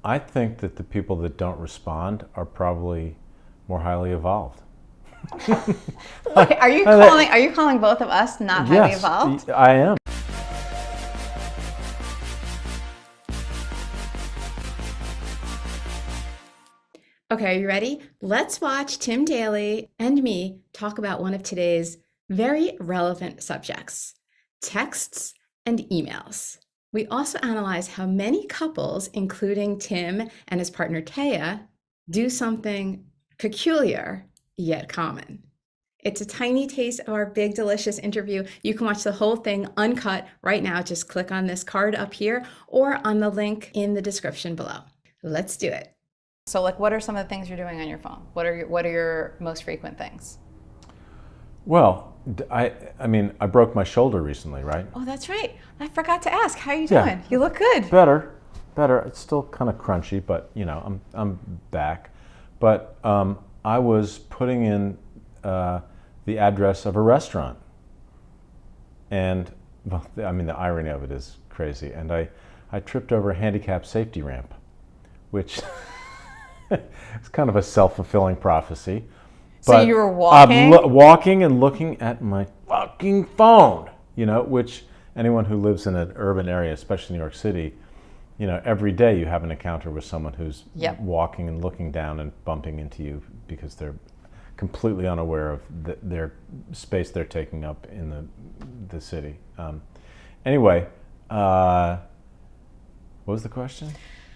I think that the people that don't respond are probably more highly evolved. Okay, are you calling both of us not highly evolved? Yes, I am. Okay, are you ready? Let's watch Tim Daly and me talk about one of today's very relevant subjects, texts and emails. We also analyze how many couples, including Tim and his partner Taya, do something peculiar yet common. It's a tiny taste of our big, delicious interview. You can watch the whole thing uncut right now. Just click on this card up here or on the link in the description below. Let's do it. So, like, what are some of the things you're doing on your phone? What are your most frequent things? Well, I mean, I broke my shoulder recently, right? Oh, that's right. I forgot to ask. How are you doing? Yeah. You look good. Better. It's still kind of crunchy, but you know, I'm back. But I was putting in the address of a restaurant, and well, I mean, the irony of it is crazy. And I tripped over a handicap safety ramp, which is kind of a self-fulfilling prophecy. So But you were walking? walking and looking at my fucking phone, you know, which anyone who lives in an urban area, especially New York City, you know, every day you have an encounter with someone who's walking and looking down and bumping into you because they're completely unaware of their space they're taking up in the city. Anyway, what was the question?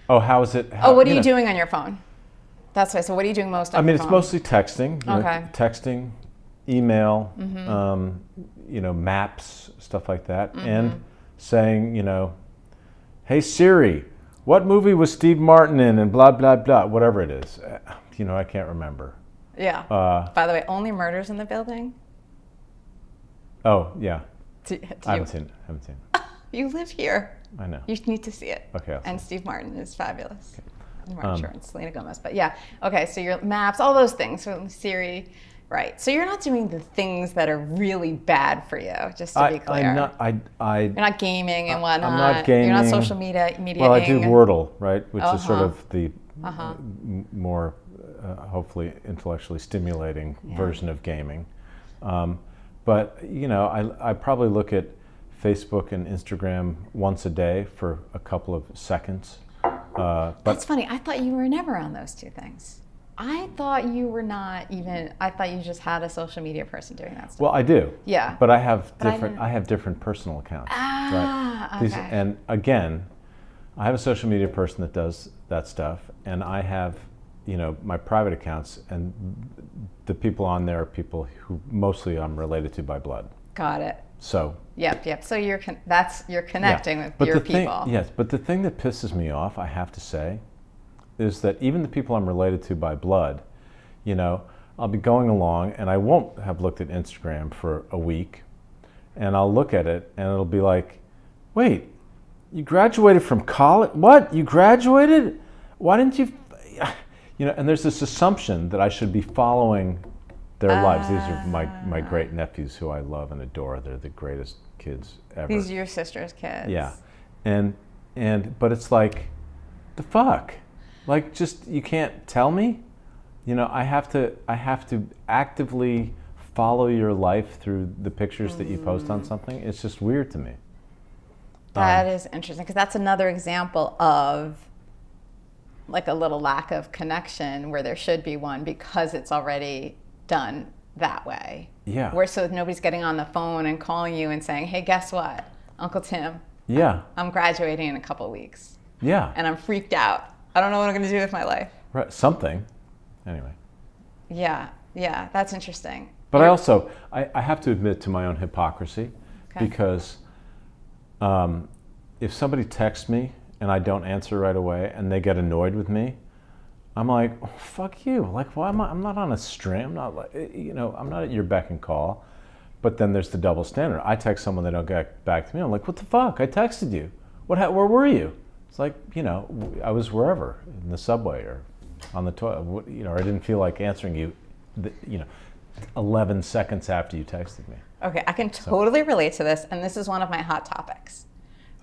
Oh, how is it? What are you doing on your phone? That's right. So what are you doing most on your phone? It's mostly texting. Okay. Texting, email, you know, maps, stuff like that, and saying, you know, hey Siri, what movie was Steve Martin in, and blah blah blah, whatever it is. You know, I can't remember. Yeah. By the way, only murders in the building. Oh yeah. I haven't seen it. You live here. I know. You need to see it. Okay. And Steve Martin is fabulous. Okay. I'm not sure it's Selena Gomez, but yeah. Okay, so your maps, all those things. So Siri, right? So you're not doing the things that are really bad for you. Just to be clear. I'm not. You're not gaming and whatnot. I'm not gaming. You're not social media. Well, I do Wordle, right, which is sort of the more hopefully intellectually stimulating version of gaming. But you know, I probably look at Facebook and Instagram once a day for a couple of seconds. But that's funny. I thought you were never on those two things. I thought you were not even. I thought you just had a social media person doing that stuff. Well, I do. Yeah. But I have different. I have different personal accounts. Ah, right? Okay. And again, I have a social media person that does that stuff, and I have, you know, my private accounts, and the people on there are people who mostly I'm related to by blood. Got it. So. Yep. So you're connecting with your people. Yes, but the thing that pisses me off, I have to say, is that even the people I'm related to by blood, you know, I'll be going along and I won't have looked at Instagram for a week, and I'll look at it and it'll be like, wait, you graduated from college? What? You graduated? Why didn't you? You know, and there's this assumption that I should be following their lives. These are my great nephews who I love and adore. They're the greatest kids ever. These are your sister's kids. Yeah, but it's like, the fuck, like, just, you can't tell me, you know, I have to actively follow your life through the pictures that you post on something. It's just weird to me. That is interesting, because that's another example of like a little lack of connection where there should be one, because it's already done that way. Yeah. Where so nobody's getting on the phone and calling you and saying, hey, guess what? Uncle Tim. Yeah. I'm graduating in a couple of weeks. Yeah. And I'm freaked out. I don't know what I'm going to do with my life. Right. Something. Anyway. Yeah. That's interesting. But I also, I have to admit to my own hypocrisy, because if somebody texts me and I don't answer right away and they get annoyed with me, I'm like, oh, fuck you. Like, why am I'm not on a string. I'm not, like, you know, I'm not at your beck and call. But then there's the double standard. I text someone, they don't get back to me. I'm like, what the fuck? I texted you. Where were you? It's like, you know, I was wherever, in the subway or on the toilet. You know, or I didn't feel like answering you, you know, 11 seconds after you texted me. Okay, I can totally relate to this, and this is one of my hot topics.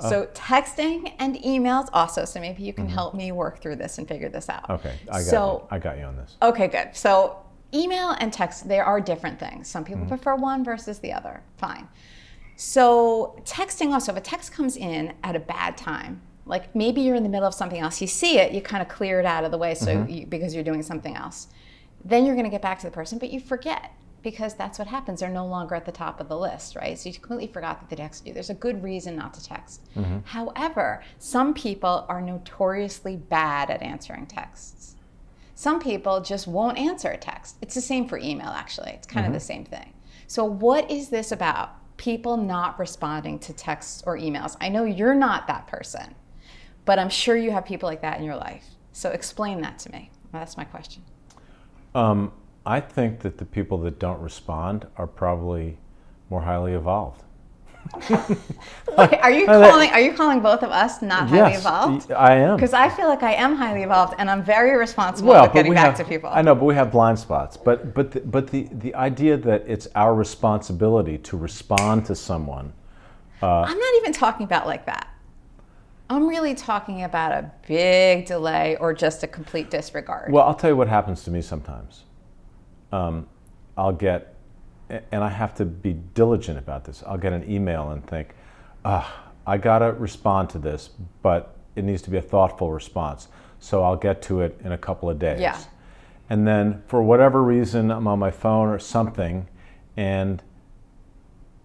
So texting and emails also. So maybe you can help me work through this and figure this out. Okay, I got you on this. Okay, good. So email and text, they are different things. Some people prefer one versus the other. Fine. So texting also, if a text comes in at a bad time, like maybe you're in the middle of something else, you see it, you kind of clear it out of the way because you're doing something else. Then you're going to get back to the person, but you forget, because that's what happens. They're no longer at the top of the list, right? So you completely forgot that they texted you. There's a good reason not to text. However, some people are notoriously bad at answering texts. Some people just won't answer a text. It's the same for email, actually. It's kind of the same thing. So what is this about? People not responding to texts or emails. I know you're not that person, but I'm sure you have people like that in your life. So explain that to me. That's my question. I think that the people that don't respond are probably more highly evolved. Wait, are you calling both of us not highly evolved? Yes, I am. Because I feel like I am highly evolved, and I'm very responsible with getting back to people. I know, but we have blind spots. But the idea that it's our responsibility to respond to someone. I'm not even talking about like that. I'm really talking about a big delay or just a complete disregard. Well, I'll tell you what happens to me sometimes. I'll get, and I have to be diligent about this, I'll get an email and think, I gotta respond to this, but it needs to be a thoughtful response. So I'll get to it in a couple of days. Yeah. And then for whatever reason, I'm on my phone or something, and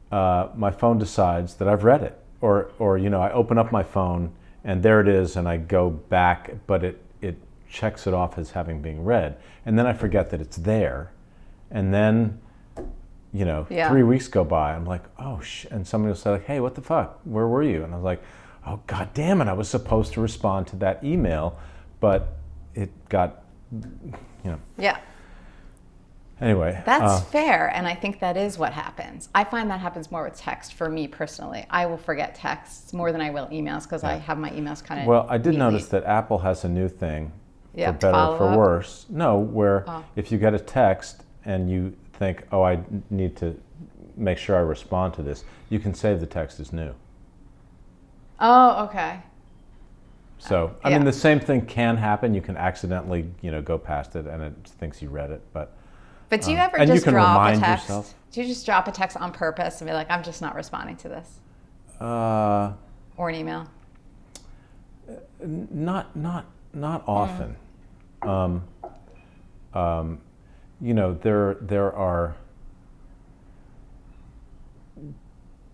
my phone decides that I've read it. Or I open up my phone and there it is, and I go back, but it checks it off as having been read. And then I forget that it's there. And then, 3 weeks go by. I'm like, and somebody will say, like, hey, what the fuck? Where were you? And I was like, oh, God damn it. I was supposed to respond to that email, but it got, Yeah. Anyway. That's fair, and I think that is what happens. I find that happens more with text for me personally. I will forget texts more than I will emails because I have my emails kind of Well, I did notice that Apple has a new thing, for better or for worse. No, where if you get a text and you think, I need to make sure I respond to this, you can save the text as new. Oh, okay. So, I mean, the same thing can happen. You can accidentally, go past it and it thinks you read it, but do you ever just drop a text? Do you just drop a text on purpose and be like, I'm just not responding to this? Or an email? Not often. There are.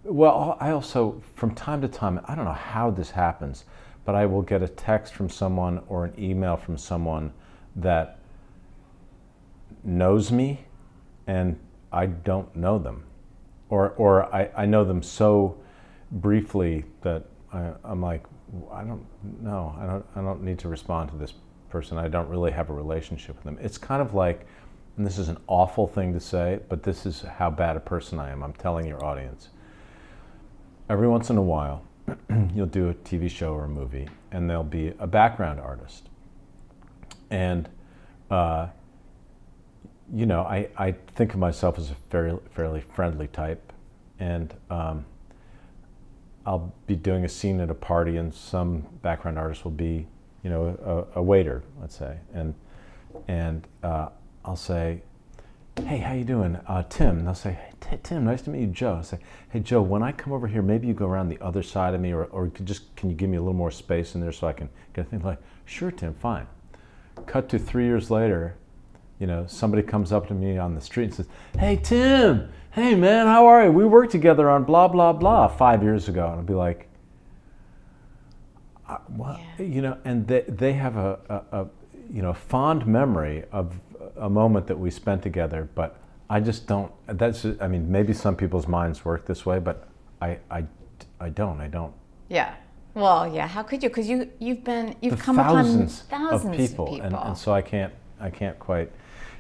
Well, I also, from time to time, I don't know how this happens, but I will get a text from someone or an email from someone that knows me and I don't know them. Or I know them so briefly that I'm like, I don't know. I don't need to respond to this person. I don't really have a relationship with them. It's kind of like, and this is an awful thing to say, but this is how bad a person I am. I'm telling your audience. Every once in a while, you'll do a TV show or a movie, and there'll be a background artist. And, I think of myself as a fairly friendly type, and I'll be doing a scene at a party, and some background artist will be, a waiter, let's say, and I'll say, hey, how you doing? Tim. And they'll say, hey, Tim, nice to meet you, Joe. I'll say, hey, Joe, when I come over here, maybe you go around the other side of me, or can you give me a little more space in there so I can get a thing? Like, sure, Tim, fine. Cut to 3 years later, somebody comes up to me on the street and says, hey, Tim, hey, man, how are you? We worked together on blah, blah, blah 5 years ago. And I'll be like, what? Yeah. And they have a fond memory of a moment that we spent together, but I just don't. Maybe some people's minds work this way, but I don't. Yeah. Well, yeah. How could you? Because you've come thousands upon thousands of people. And so I can't quite.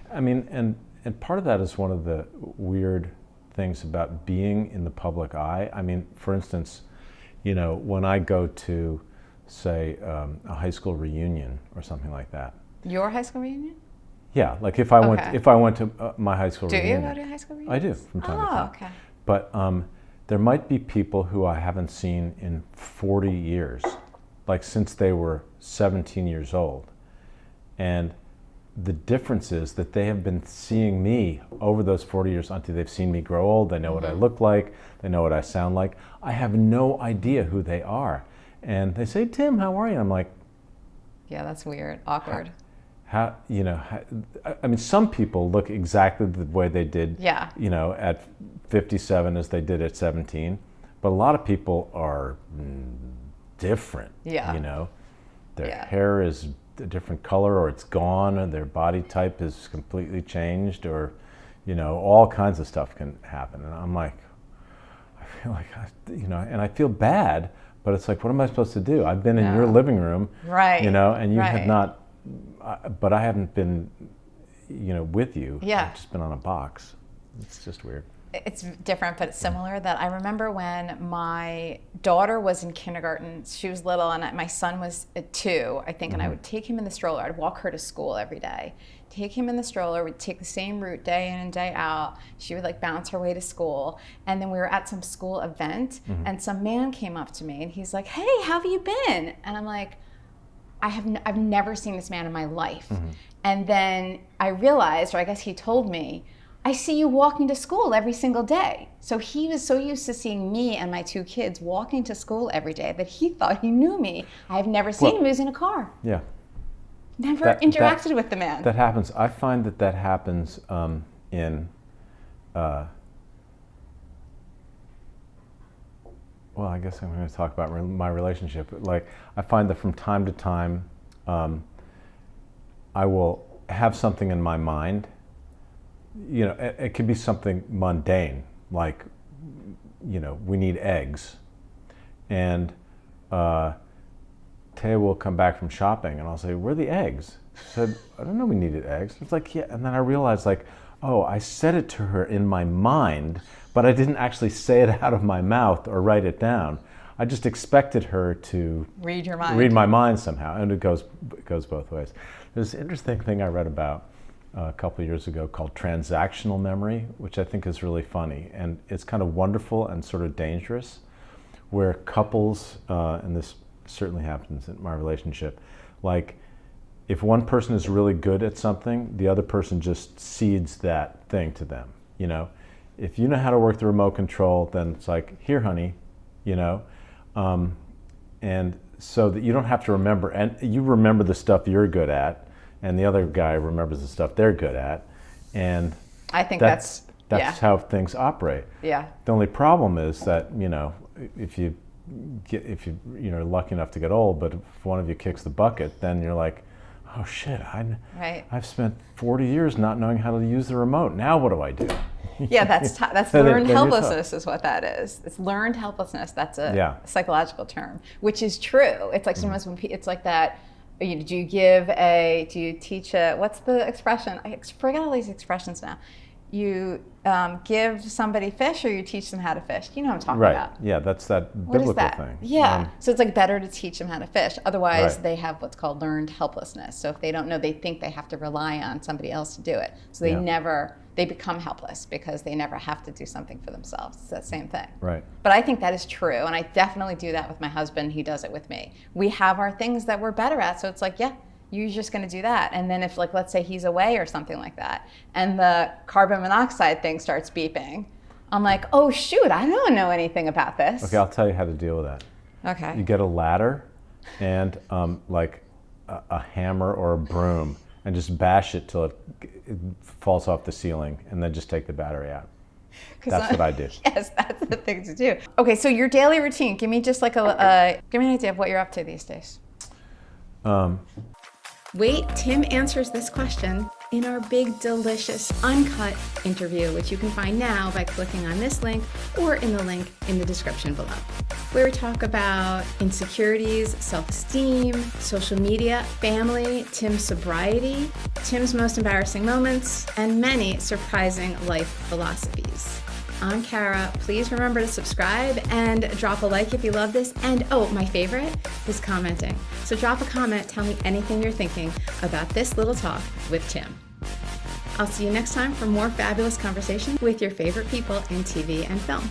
And part of that is one of the weird things about being in the public eye. For instance, when I go to, say, a high school reunion or something like that. Your high school reunion? Yeah, like if I went to my high school reunion. Do you go to high school reunion? I do from time to time. Oh, okay. But there might be people who I haven't seen in 40 years, like since they were 17 years old. And the difference is that they have been seeing me over those 40 years until they've seen me grow old. They know what I look like. They know what I sound like. I have no idea who they are. And they say, Tim, how are you? I'm like, Yeah, that's weird. Awkward. I mean, some people look exactly the way they did, Yeah. At 57 as they did at 17. But a lot of people are different. Yeah. Their Yeah. hair is a different color, or it's gone, or their body type is completely changed, or, all kinds of stuff can happen. And I'm like, I feel like, and I feel bad, but it's like, what am I supposed to do? I've been in your living room, Right. And you have Right. not, but I haven't been, with you. Yeah. I've just been on a box. It's just weird. It's different, but it's similar. That I remember when my daughter was in kindergarten, she was little, and my son was 2, I think, and I would take him in the stroller. I'd walk her to school every day. Take him in the stroller, we'd take the same route day in and day out. She would bounce her way to school. And then we were at some school event, and some man came up to me, and he's like, hey, how have you been? And I'm like, I've never seen this man in my life. And then I realized, or I guess he told me, I see you walking to school every single day. So he was so used to seeing me and my 2 kids walking to school every day that he thought he knew me. I've never seen him. He was in a car. Yeah. Never interacted with the man. That happens. I find that happens in, well, I guess I'm going to talk about my relationship. Like, I find that from time to time, I will have something in my mind. It could be something mundane, like, we need eggs. And Taya will come back from shopping, and I'll say, where are the eggs? She said, I don't know we needed eggs. It's like, yeah. And then I realized, I said it to her in my mind, but I didn't actually say it out of my mouth or write it down. I just expected her to read your mind. Read my mind somehow, and it goes both ways. There's an interesting thing I read about a couple of years ago called Transactional memory, which I think is really funny, and it's kind of wonderful and sort of dangerous, where couples, and this certainly happens in my relationship, like, if one person is really good at something, the other person just cedes that thing to them. If you know how to work the remote control, then it's like, here, honey, and so that you don't have to remember, and you remember the stuff you're good at, and the other guy remembers the stuff they're good at, and I think that's yeah. how things operate. Yeah. The only problem is that if you're lucky enough to get old, but if one of you kicks the bucket, then you're like, oh shit, Right. I've spent 40 years not knowing how to use the remote. Now what do I do? Yeah, that's learned helplessness is what that is. It's learned helplessness. That's a psychological term, which is true. It's like sometimes when it's like that. Do you teach what's the expression? I forget all these expressions now. You give somebody fish, or you teach them how to fish. You know what I'm talking about. Right, yeah, that's that What biblical is that? thing. Yeah, so it's like better to teach them how to fish. Otherwise, Right. they have what's called learned helplessness. So if they don't know, they think they have to rely on somebody else to do it. So they become helpless because they never have to do something for themselves. It's that same thing. Right. But I think that is true, and I definitely do that with my husband. He does it with me. We have our things that we're better at, so it's like, yeah, you're just going to do that. And then if, let's say he's away or something like that, and the carbon monoxide thing starts beeping, I'm like, oh shoot, I don't know anything about this. Okay, I'll tell you how to deal with that. Okay. You get a ladder and like a hammer or a broom, and just bash it till it falls off the ceiling, and then just take the battery out. That's what I do. Yes, that's the thing to do. Okay, so your daily routine. Give me just give me an idea of what you're up to these days. Wait, Tim answers this question in our big, delicious, uncut interview, which you can find now by clicking on this link or in the link in the description below, where we talk about insecurities, self-esteem, social media, family, Tim's sobriety, Tim's most embarrassing moments, and many surprising life philosophies. I'm Kara. Please remember to subscribe and drop a like if you love this. And oh, my favorite is commenting. So drop a comment, tell me anything you're thinking about this little talk with Tim. I'll see you next time for more fabulous conversation with your favorite people in TV and film.